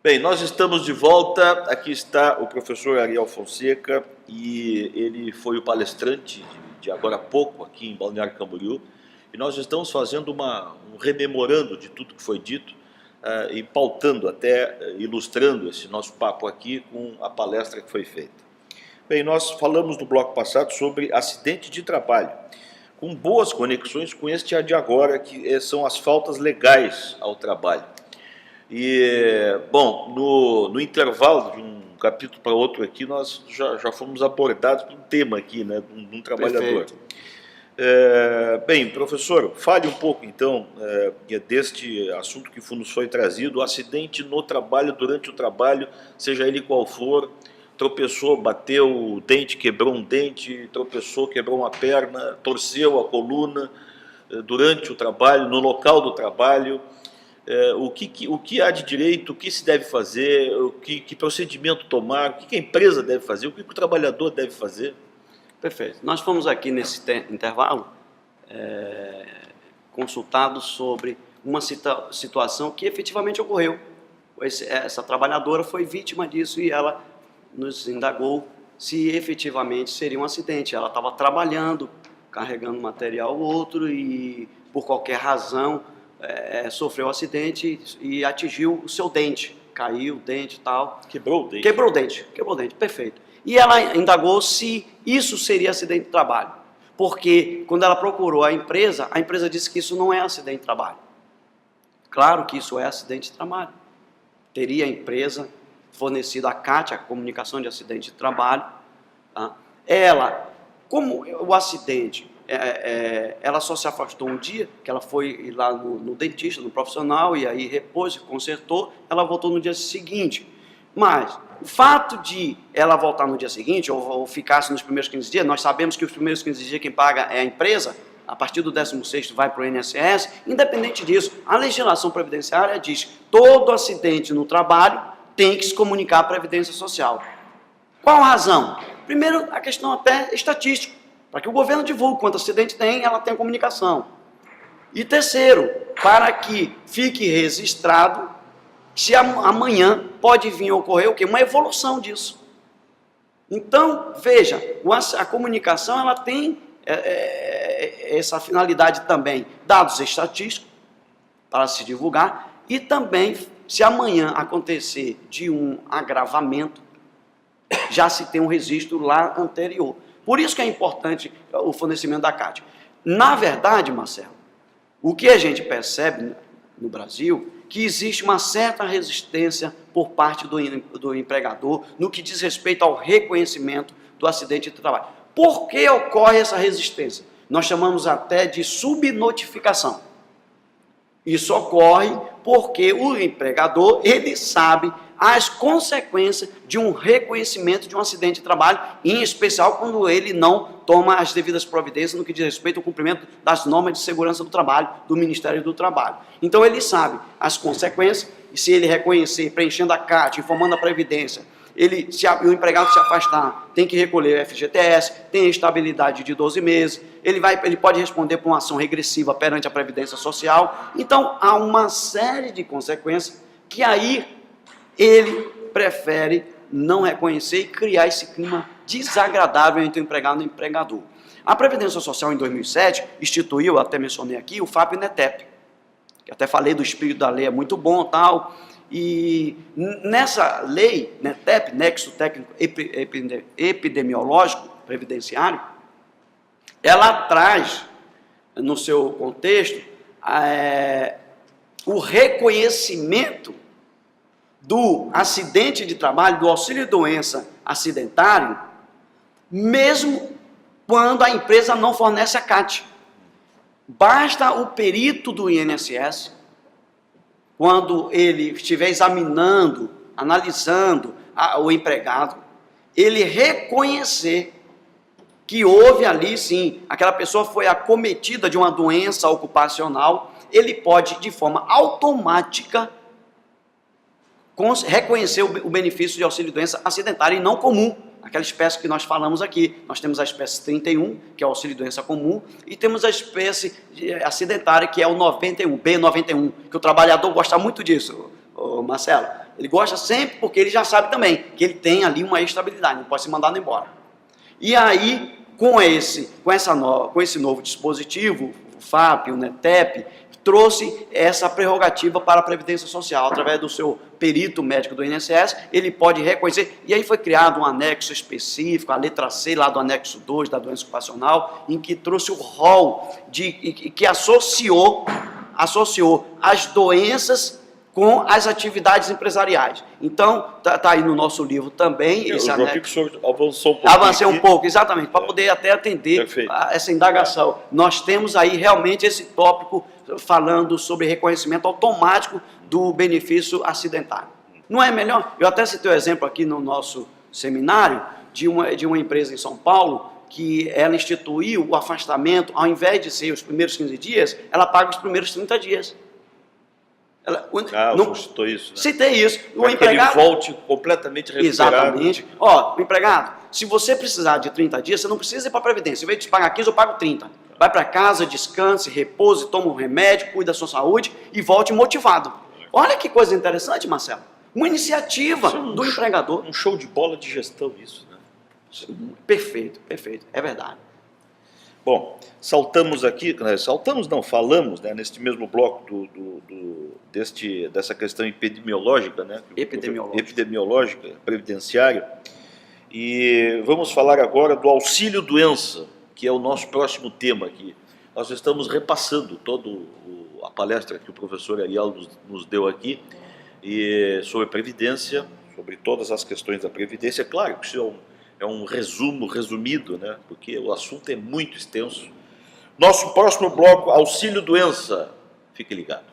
Bem, nós estamos de volta. Aqui está o professor Ariel Fonseca e ele foi o palestrante de agora há pouco aqui em Balneário Camboriú. E nós estamos fazendo um rememorando de tudo que foi dito e pautando até, ilustrando esse nosso papo aqui com a palestra que foi feita. Bem, nós falamos no bloco passado sobre acidente de trabalho, com boas conexões com este de agora, que são as faltas legais ao trabalho. E, bom, no intervalo de um capítulo para outro aqui, nós já fomos abordados por um tema aqui, né, de um trabalhador. Bem, professor, fale um pouco, então, deste assunto que nos foi trazido, o acidente no trabalho, durante o trabalho, seja ele qual for, tropeçou, bateu o dente, quebrou um dente, tropeçou, quebrou uma perna, torceu a coluna, durante o trabalho, no local do trabalho. O que há de direito, o que se deve fazer, que procedimento tomar, o que a empresa deve fazer, o que o trabalhador deve fazer? Perfeito. Nós fomos aqui nesse intervalo consultados sobre uma situação que efetivamente ocorreu. Essa trabalhadora foi vítima disso e ela nos indagou se efetivamente seria um acidente. Ela estava trabalhando, carregando material ou outro e por qualquer razão sofreu um acidente e atingiu o seu dente, caiu o dente e tal. Quebrou o dente? Quebrou o dente, perfeito. E ela indagou se isso seria acidente de trabalho, porque quando ela procurou a empresa disse que isso não é acidente de trabalho. Claro que isso é acidente de trabalho. Teria a empresa fornecido a CAT, a comunicação de acidente de trabalho. Tá? Ela, como o acidente... ela só se afastou um dia, que ela foi lá no dentista, no profissional, e aí repôs, consertou, ela voltou no dia seguinte. Mas o fato de ela voltar no dia seguinte, ou ficasse nos primeiros 15 dias, nós sabemos que os primeiros 15 dias quem paga é a empresa, a partir do 16º vai para o INSS, independente disso, a legislação previdenciária diz que todo acidente no trabalho tem que se comunicar à Previdência Social. Qual a razão? Primeiro, a questão até estatística. Para que o governo divulgue quanto acidente tem, ela tem a comunicação. E terceiro, para que fique registrado se amanhã pode vir a ocorrer o quê? Uma evolução disso. Então, veja, a comunicação ela tem essa finalidade também, dados estatísticos para se divulgar e também, se amanhã acontecer de um agravamento, já se tem um registro lá anterior. Por isso que é importante o fornecimento da CAT. Na verdade, Marcelo, o que a gente percebe no Brasil, que existe uma certa resistência por parte do empregador no que diz respeito ao reconhecimento do acidente de trabalho. Por que ocorre essa resistência? Nós chamamos até de subnotificação. Isso ocorre porque o empregador, ele sabe as consequências de um reconhecimento de um acidente de trabalho, em especial quando ele não toma as devidas providências no que diz respeito ao cumprimento das normas de segurança do trabalho do Ministério do Trabalho. Então ele sabe as consequências, e se ele reconhecer, preenchendo a CAT, informando a Previdência, se o empregado se afastar, tem que recolher o FGTS, tem estabilidade de 12 meses, ele pode responder por uma ação regressiva perante a Previdência Social. Então há uma série de consequências que aí ele prefere não reconhecer e criar esse clima desagradável entre o empregado e o empregador. A Previdência Social, em 2007, instituiu, até mencionei aqui, o FAP e NETEP. Até falei do espírito da lei, é muito bom, tal. E nessa lei, NETEP, Nexo Técnico Epidemiológico Previdenciário, ela traz, no seu contexto, o reconhecimento do acidente de trabalho, do auxílio-doença acidentário, mesmo quando a empresa não fornece a CAT. Basta o perito do INSS, quando ele estiver examinando, analisando o empregado, ele reconhecer que houve ali, sim, aquela pessoa foi acometida de uma doença ocupacional, ele pode, de forma automática, reconhecer o benefício de auxílio-doença acidentária e não comum, aquela espécie que nós falamos aqui. Nós temos a espécie 31, que é o auxílio-doença comum, e temos a espécie acidentária, que é o 91, B91, que o trabalhador gosta muito disso, Marcelo. Ele gosta sempre porque ele já sabe também que ele tem ali uma estabilidade, não pode ser mandado embora. E aí, com esse novo dispositivo, o FAP, o NETEP, trouxe essa prerrogativa para a Previdência Social. Através do seu perito médico do INSS, ele pode reconhecer, e aí foi criado um anexo específico, a letra C lá do anexo 2 da doença ocupacional, em que trouxe o rol, que associou as doenças com as atividades empresariais. Então, tá aí no nosso livro também. Eu esse já vi anexo. que o senhor avançou um pouco. Avancei um pouco, exatamente, para poder até atender essa indagação. Nós temos aí realmente esse tópico falando sobre reconhecimento automático do benefício acidentário. Não é melhor? Eu até citei o exemplo aqui no nosso seminário de uma empresa em São Paulo que ela instituiu o afastamento, ao invés de ser os primeiros 15 dias, ela paga os primeiros 30 dias. Não citou isso, né? Citei isso. O empregado, ele volte completamente recuperado. Exatamente. Ó, o empregado, se você precisar de 30 dias, você não precisa ir para a Previdência. Em vez de pagar 15, eu pago 30. Vai para casa, descanse, repouse, toma um remédio, cuida da sua saúde e volte motivado. Olha que coisa interessante, Marcelo. Uma iniciativa do empregador. Um show de bola de gestão isso, né? Perfeito, perfeito. É verdade. Bom, falamos, né, neste mesmo bloco dessa questão epidemiológica, né? Epidemiológica, previdenciária, e vamos falar agora do auxílio-doença, que é o nosso próximo tema aqui. Nós estamos repassando toda a palestra que o professor Ariel nos deu aqui, e sobre previdência, sobre todas as questões da previdência. Claro que isso é um resumido, né? Porque o assunto é muito extenso. Nosso próximo bloco, auxílio-doença. Fique ligado.